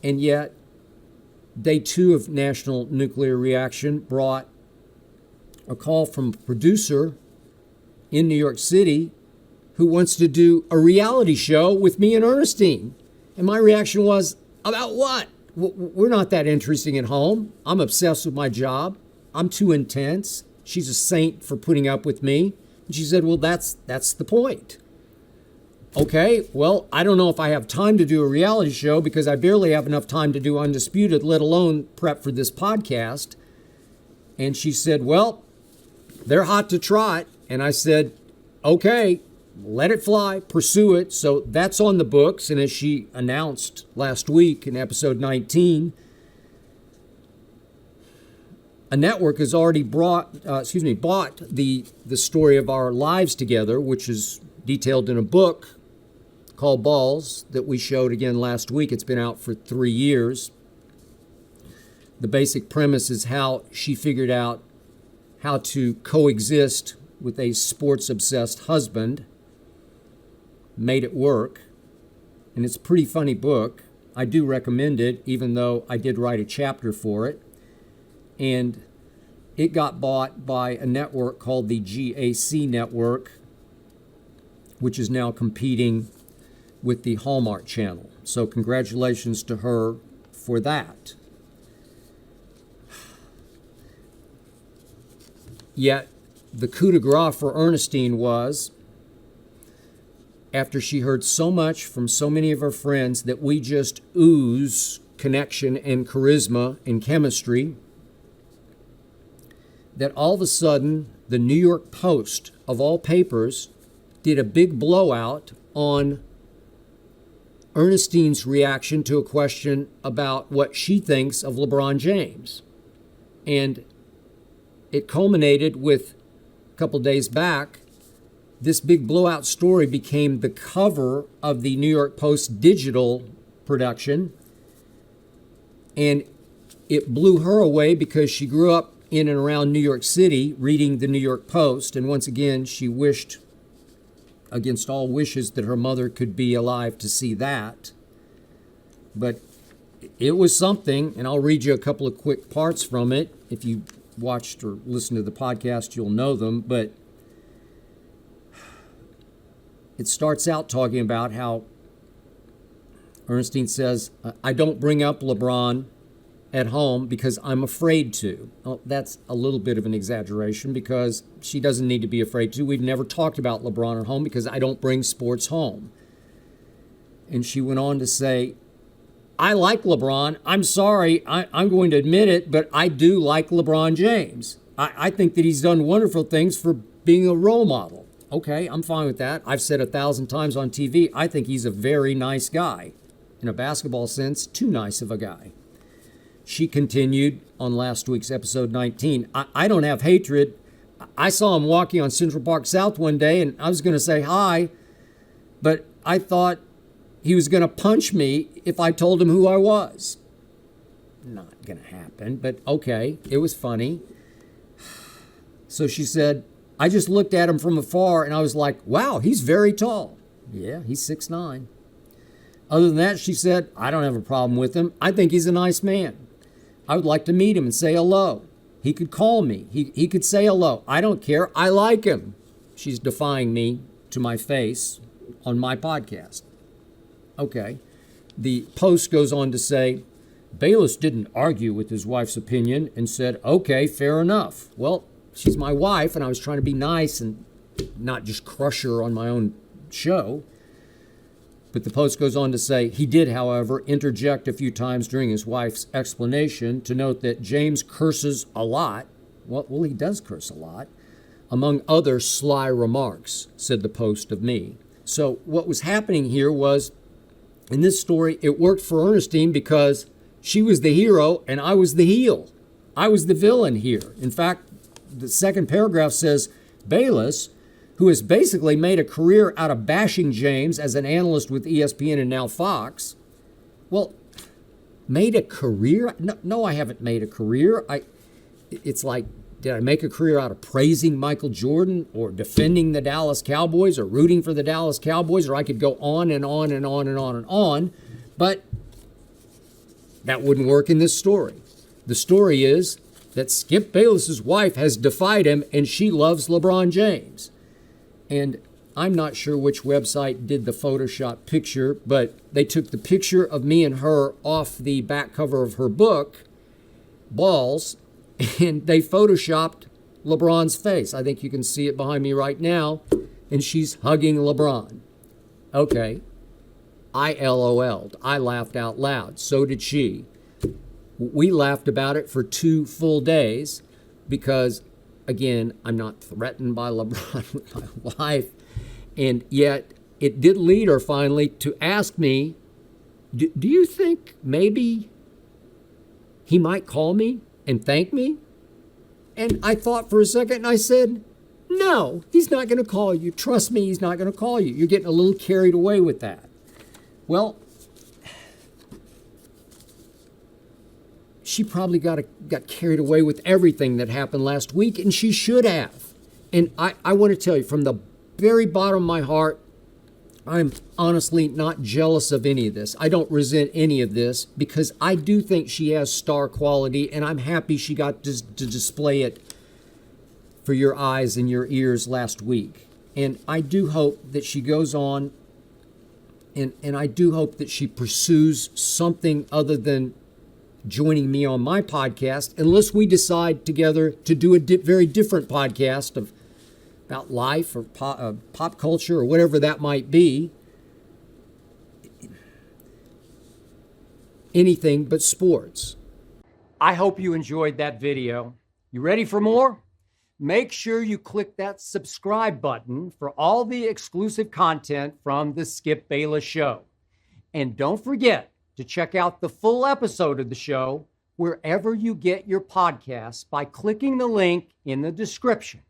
And yet, day 2 of National Nuclear Reaction brought a call from a producer in New York City who wants to do a reality show with me and Ernestine. And my reaction was, about what? We're not that interesting at home. I'm obsessed with my job. I'm too intense. She's a saint for putting up with me. And she said, well, that's the point. Okay, well, I don't know if I have time to do a reality show because I barely have enough time to do Undisputed, let alone prep for this podcast. And she said, well, they're hot to trot. And I said, okay, let it fly, pursue it. So that's on the books. And as she announced last week in episode 19, a network has already bought the story of our lives together, which is detailed in a book called Balls that we showed again last week. It's been out for 3 years. The basic premise is how she figured out how to coexist with a sports-obsessed husband, made it work, and it's a pretty funny book. I do recommend it, even though I did write a chapter for it. And it got bought by a network called the GAC Network, which is now competing with the Hallmark Channel. So congratulations to her for that. Yet the coup de grace for Ernestine was, after she heard so much from so many of her friends that we just ooze connection and charisma and chemistry, that all of a sudden the New York Post, of all papers, did a big blowout on Ernestine's reaction to a question about what she thinks of LeBron James. And it culminated with, a couple days back, this big blowout story became the cover of the New York Post digital production. And it blew her away because she grew up in and around New York City reading the New York Post. And once again, she wished against all wishes that her mother could be alive to see that. But it was something, and I'll read you a couple of quick parts from it. If you watched or listened to the podcast, you'll know them. But it starts out talking about how Ernestine says, I don't bring up LeBron at home because I'm afraid to. Well, that's a little bit of an exaggeration because she doesn't need to be afraid to. We've never talked about LeBron at home because I don't bring sports home. And she went on to say, I like LeBron. I'm sorry, I'm going to admit it, but I do like LeBron James. I think that he's done wonderful things for being a role model. Okay, I'm fine with that. I've said 1,000 times on TV, I think he's a very nice guy. In a basketball sense, too nice of a guy. She continued on last week's episode 19. I don't have hatred. I saw him walking on Central Park South one day, and I was going to say hi, but I thought he was going to punch me if I told him who I was. Not going to happen, but okay, it was funny. So she said, I just looked at him from afar, and I was like, wow, he's very tall. Yeah, he's 6'9". Other than that, she said, I don't have a problem with him. I think he's a nice man. I would like to meet him and say hello. He could call me. He could say hello. I don't care. I like him. She's defying me to my face on my podcast. Okay. The Post goes on to say, Bayless didn't argue with his wife's opinion and said, okay, fair enough. Well, she's my wife, and I was trying to be nice and not just crush her on my own show. But the Post goes on to say, he did, however, interject a few times during his wife's explanation to note that James curses a lot. Well, he does curse a lot. Among other sly remarks, said the Post of me. So what was happening here was, in this story, it worked for Ernestine because she was the hero and I was the heel. I was the villain here. In fact, the second paragraph says, Bayless, who has basically made a career out of bashing James as an analyst with ESPN and now Fox. Well, made a career? No, I haven't made a career. It's like, did I make a career out of praising Michael Jordan or defending the Dallas Cowboys or rooting for the Dallas Cowboys? Or I could go on and on and on and on and on. But that wouldn't work in this story. The story is that Skip Bayless's wife has defied him and she loves LeBron James. And I'm not sure which website did the Photoshop picture, but they took the picture of me and her off the back cover of her book, Balls, and they Photoshopped LeBron's face. I think you can see it behind me right now, and she's hugging LeBron. Okay, I LOL'd. I laughed out loud. So did she. We laughed about it for 2 full days because, again, I'm not threatened by LeBron with my wife. And yet it did lead her finally to ask me, do you think maybe he might call me and thank me? And I thought for a second and I said, no, he's not going to call you. Trust me, he's not going to call you. You're getting a little carried away with that. Well, she probably got carried away with everything that happened last week, and she should have. And I want to tell you, from the very bottom of my heart, I'm honestly not jealous of any of this. I don't resent any of this because I do think she has star quality, and I'm happy she got to display it for your eyes and your ears last week. And I do hope that she goes on, and I do hope that she pursues something other than joining me on my podcast, unless we decide together to do a very different podcast about life or pop culture or whatever that might be. Anything but sports. I hope you enjoyed that video. You ready for more? Make sure you click that subscribe button for all the exclusive content from the Skip Bayless Show. And don't forget to check out the full episode of the show wherever you get your podcasts by clicking the link in the description.